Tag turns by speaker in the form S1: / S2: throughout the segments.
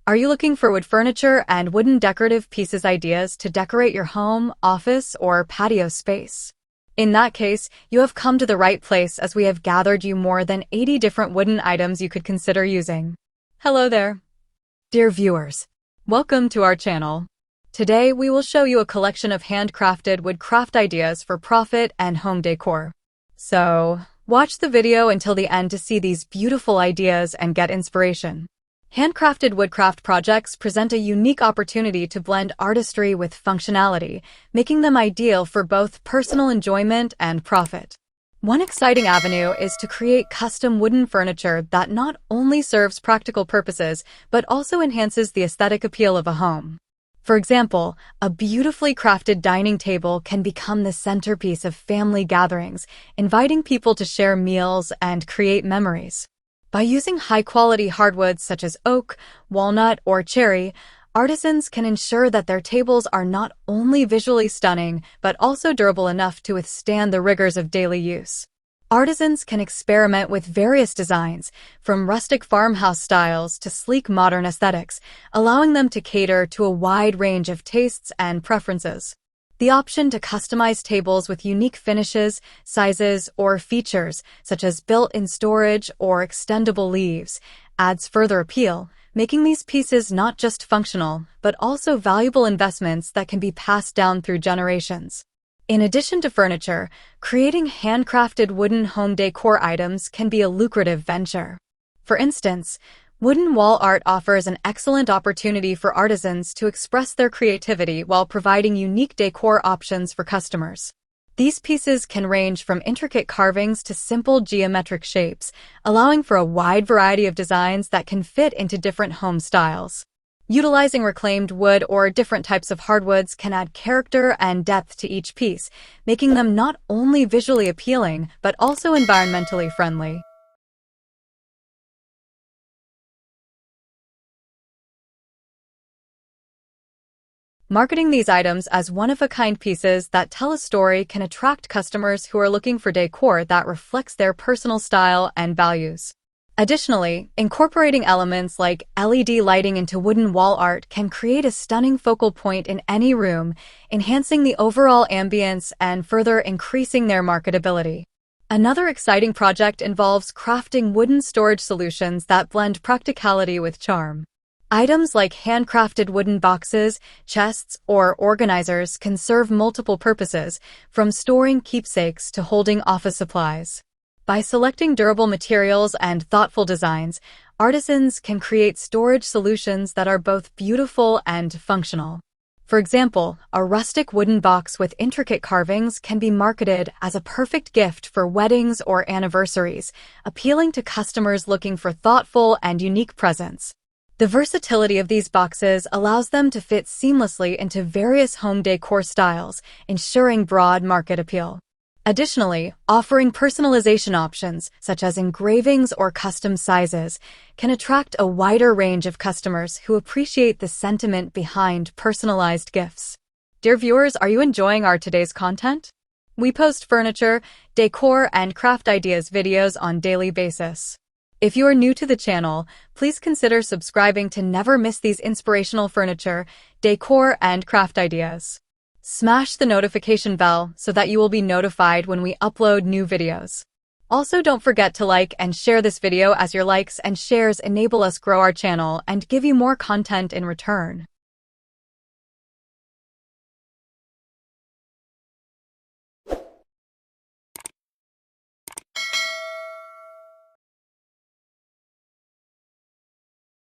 S1: Are you looking for wood furniture and wooden decorative pieces ideas to decorate your home, office, or patio space? In that case, you have come to the right place as we have gathered you more than 80 different wooden items you could consider using. Hello there, dear viewers. Welcome to our channel. Today, we will show you a collection of handcrafted woodcraft ideas for profit and home decor. So, watch the video until the end to see these beautiful ideas and get inspiration. Handcrafted woodcraft projects present a unique opportunity to blend artistry with functionality, making them ideal for both personal enjoyment and profit. One exciting avenue is to create custom wooden furniture that not only serves practical purposes, but also enhances the aesthetic appeal of a home. For example, a beautifully crafted dining table can become the centerpiece of family gatherings, inviting people to share meals and create memories. By using high-quality hardwoods such as oak, walnut, or cherry, artisans can ensure that their tables are not only visually stunning, but also durable enough to withstand the rigors of daily use. Artisans can experiment with various designs, from rustic farmhouse styles to sleek modern aesthetics, allowing them to cater to a wide range of tastes and preferences. The option to customize tables with unique finishes, sizes, or features, such as built-in storage or extendable leaves, adds further appeal, making these pieces not just functional, but also valuable investments that can be passed down through generations. In addition to furniture, creating handcrafted wooden home decor items can be a lucrative venture. For instance, wooden wall art offers an excellent opportunity for artisans to express their creativity while providing unique decor options for customers. These pieces can range from intricate carvings to simple geometric shapes, allowing for a wide variety of designs that can fit into different home styles. Utilizing reclaimed wood or different types of hardwoods can add character and depth to each piece, making them not only visually appealing, but also environmentally friendly. Marketing these items as one-of-a-kind pieces that tell a story can attract customers who are looking for decor that reflects their personal style and values. Additionally, incorporating elements like LED lighting into wooden wall art can create a stunning focal point in any room, enhancing the overall ambience and further increasing their marketability. Another exciting project involves crafting wooden storage solutions that blend practicality with charm. Items like handcrafted wooden boxes, chests, or organizers can serve multiple purposes, from storing keepsakes to holding office supplies. By selecting durable materials and thoughtful designs, artisans can create storage solutions that are both beautiful and functional. For example, a rustic wooden box with intricate carvings can be marketed as a perfect gift for weddings or anniversaries, appealing to customers looking for thoughtful and unique presents. The versatility of these boxes allows them to fit seamlessly into various home decor styles, ensuring broad market appeal. Additionally, offering personalization options, such as engravings or custom sizes, can attract a wider range of customers who appreciate the sentiment behind personalized gifts. Dear viewers, are you enjoying our today's content? We post furniture, decor, and craft ideas videos on a daily basis. If you are new to the channel, please consider subscribing to never miss these inspirational furniture, decor, and craft ideas. Smash the notification bell so that you will be notified when we upload new videos. Also, don't forget to like and share this video as your likes and shares enable us grow our channel and give you more content in return.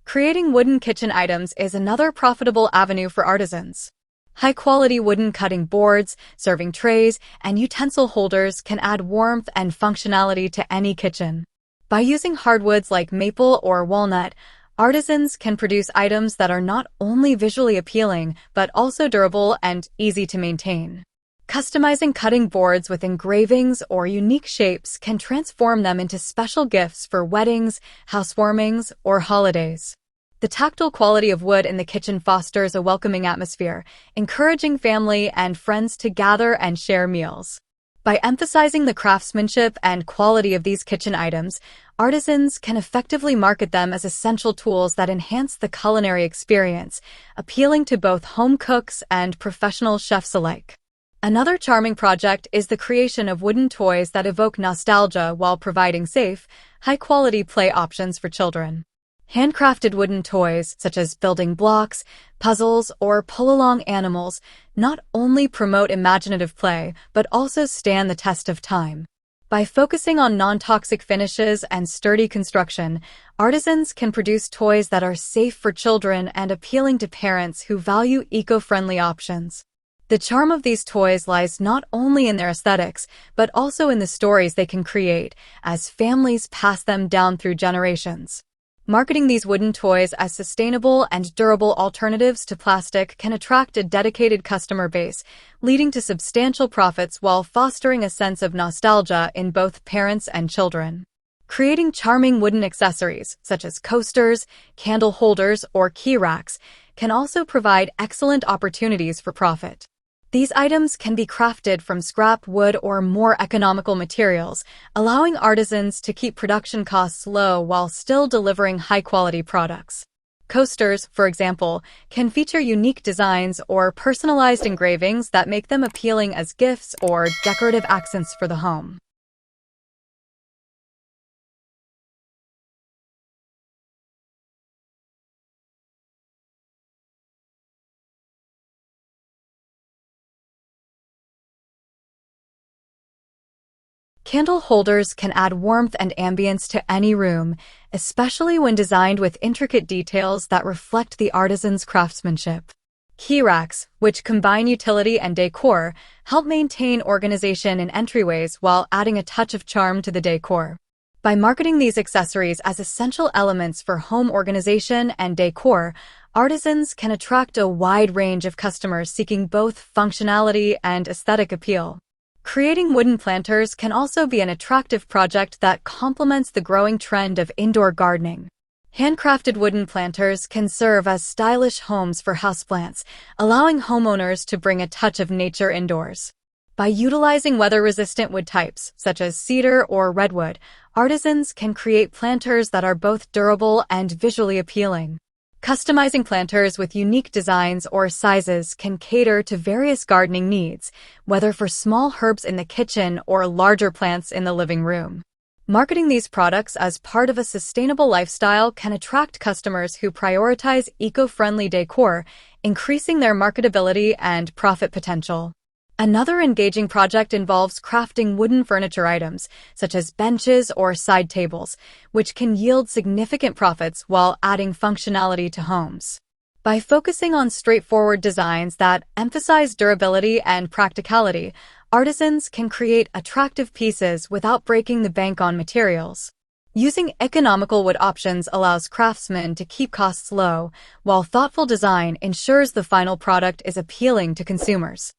S1: Creating wooden kitchen items is another profitable avenue for artisans. High-quality wooden cutting boards, serving trays, and utensil holders can add warmth and functionality to any kitchen. By using hardwoods like maple or walnut, artisans can produce items that are not only visually appealing, but also durable and easy to maintain. Customizing cutting boards with engravings or unique shapes can transform them into special gifts for weddings, housewarmings, or holidays. The tactile quality of wood in the kitchen fosters a welcoming atmosphere, encouraging family and friends to gather and share meals. By emphasizing the craftsmanship and quality of these kitchen items, artisans can effectively market them as essential tools that enhance the culinary experience, appealing to both home cooks and professional chefs alike. Another charming project is the creation of wooden toys that evoke nostalgia while providing safe, high-quality play options for children. Handcrafted wooden toys, such as building blocks, puzzles, or pull-along animals, not only promote imaginative play, but also stand the test of time. By focusing on non-toxic finishes and sturdy construction, artisans can produce toys that are safe for children and appealing to parents who value eco-friendly options. The charm of these toys lies not only in their aesthetics, but also in the stories they can create as families pass them down through generations. Marketing these wooden toys as sustainable and durable alternatives to plastic can attract a dedicated customer base, leading to substantial profits while fostering a sense of nostalgia in both parents and children. Creating charming wooden accessories, such as coasters, candle holders, or key racks, can also provide excellent opportunities for profit. These items can be crafted from scrap wood or more economical materials, allowing artisans to keep production costs low while still delivering high-quality products. Coasters, for example, can feature unique designs or personalized engravings that make them appealing as gifts or decorative accents for the home. Candle holders can add warmth and ambience to any room, especially when designed with intricate details that reflect the artisan's craftsmanship. Key racks, which combine utility and decor, help maintain organization in entryways while adding a touch of charm to the decor. By marketing these accessories as essential elements for home organization and decor, artisans can attract a wide range of customers seeking both functionality and aesthetic appeal. Creating wooden planters can also be an attractive project that complements the growing trend of indoor gardening. Handcrafted wooden planters can serve as stylish homes for houseplants, allowing homeowners to bring a touch of nature indoors. By utilizing weather-resistant wood types, such as cedar or redwood, artisans can create planters that are both durable and visually appealing. Customizing planters with unique designs or sizes can cater to various gardening needs, whether for small herbs in the kitchen or larger plants in the living room. Marketing these products as part of a sustainable lifestyle can attract customers who prioritize eco-friendly decor, increasing their marketability and profit potential. Another engaging project involves crafting wooden furniture items, such as benches or side tables, which can yield significant profits while adding functionality to homes. By focusing on straightforward designs that emphasize durability and practicality, artisans can create attractive pieces without breaking the bank on materials. Using economical wood options allows craftsmen to keep costs low, while thoughtful design ensures the final product is appealing to consumers.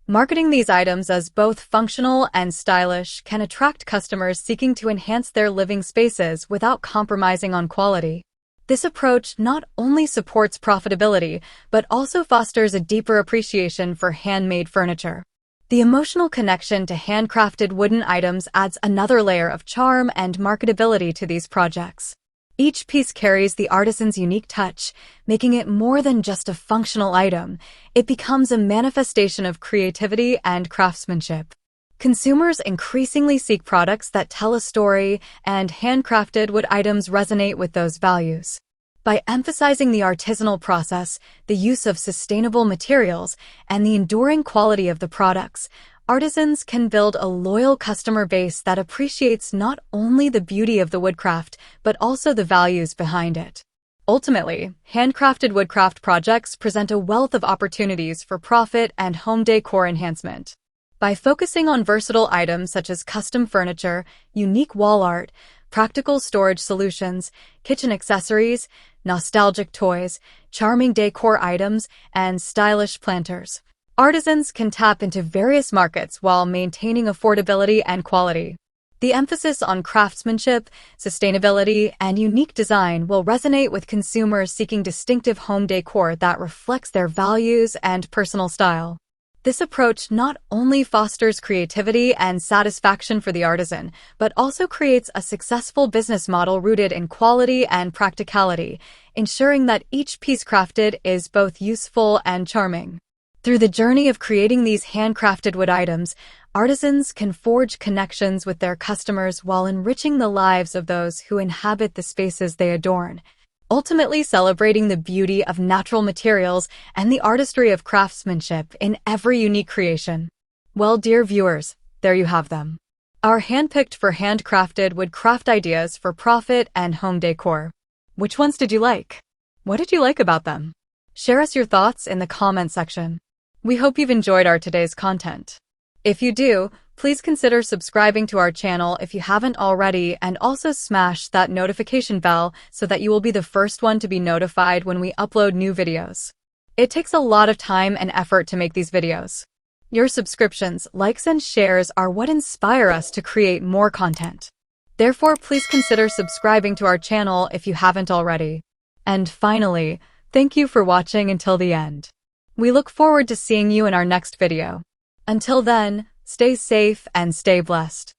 S1: Marketing these items as both functional and stylish can attract customers seeking to enhance their living spaces without compromising on quality. This approach not only supports profitability, but also fosters a deeper appreciation for handmade furniture. The emotional connection to handcrafted wooden items adds another layer of charm and marketability to these projects. Each piece carries the artisan's unique touch, making it more than just a functional item. It becomes a manifestation of creativity and craftsmanship. Consumers increasingly seek products that tell a story, and handcrafted wood items resonate with those values. By emphasizing the artisanal process, the use of sustainable materials, and the enduring quality of the products, artisans can build a loyal customer base that appreciates not only the beauty of the woodcraft, but also the values behind it. Ultimately, handcrafted woodcraft projects present a wealth of opportunities for profit and home decor enhancement. By focusing on versatile items such as custom furniture, unique wall art, practical storage solutions, kitchen accessories, nostalgic toys, charming decor items, and stylish planters, artisans can tap into various markets while maintaining affordability and quality. The emphasis on craftsmanship, sustainability, and unique design will resonate with consumers seeking distinctive home decor that reflects their values and personal style. This approach not only fosters creativity and satisfaction for the artisan, but also creates a successful business model rooted in quality and practicality, ensuring that each piece crafted is both useful and charming. Through the journey of creating these handcrafted wood items, artisans can forge connections with their customers while enriching the lives of those who inhabit the spaces they adorn, ultimately celebrating the beauty of natural materials and the artistry of craftsmanship in every unique creation. Well, dear viewers, there you have them. Our handpicked for handcrafted wood craft ideas for profit and home decor. Which ones did you like? What did you like about them? Share us your thoughts in the comment section. We hope you've enjoyed our today's content. If you do, please consider subscribing to our channel if you haven't already, and also smash that notification bell so that you will be the first one to be notified when we upload new videos. It takes a lot of time and effort to make these videos. Your subscriptions, likes, and shares are what inspire us to create more content. Therefore, please consider subscribing to our channel if you haven't already. And finally, thank you for watching until the end. We look forward to seeing you in our next video. Until then, stay safe and stay blessed.